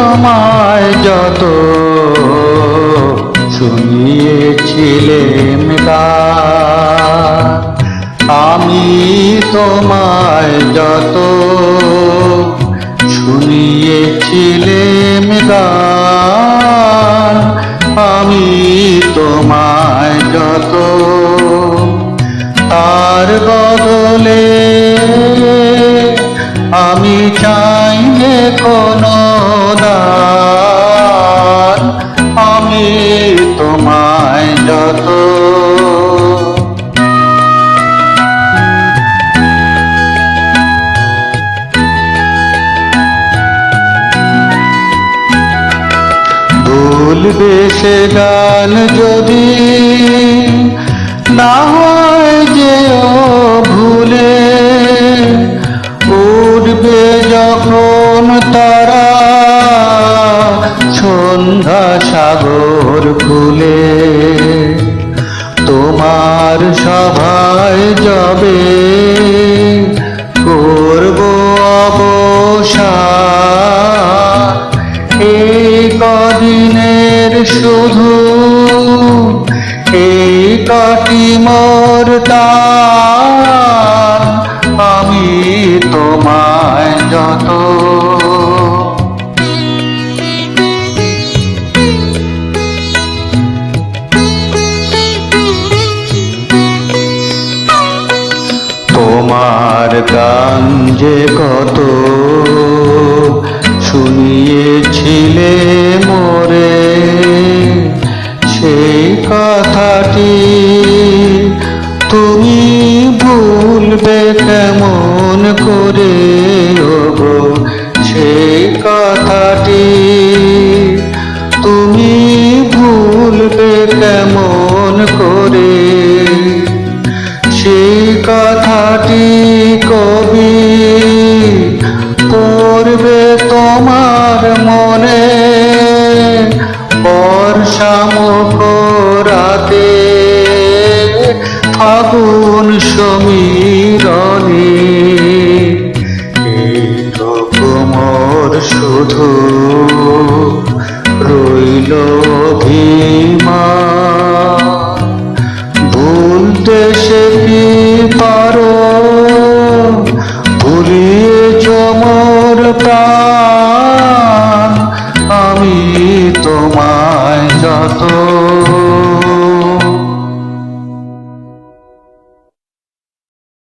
তোমায় যত শুনিয়েছিলেম গান, আমি তোমায় যত শুনিয়েছিলেম গান, আমি তোমায় যত তার বদলে আমি চাইলে কোনো দান, আমি তোমায় যত ভুলবে সে গান যদি না হয় যেও ভুলে, উঠবে যখন তারা সন্ধ্যা সাগর খুলে, তোমার সভায় যাবে করব অবসান, এই কদিনের শুধু এই কটি মোর টান, আমি তোমায় যত তোমার গান যে কত শুনিয়েছিলে মোরে, সেই কথাটি তুমি ভুলবে কেমন করে ওগো, সেই কথাটি তুমি ভুলবে কেমন করে, সেই কথাটি কবি পড়বে তোমার মনে, বর্ষামুখ রাতে ফাগুন সমীরণে, এইটুকু মোর শুধু রইল অভিমান, ভুলতে সে কি পারো ভুলিয়েছ মোর প্রাণ, আমি তোমায় যত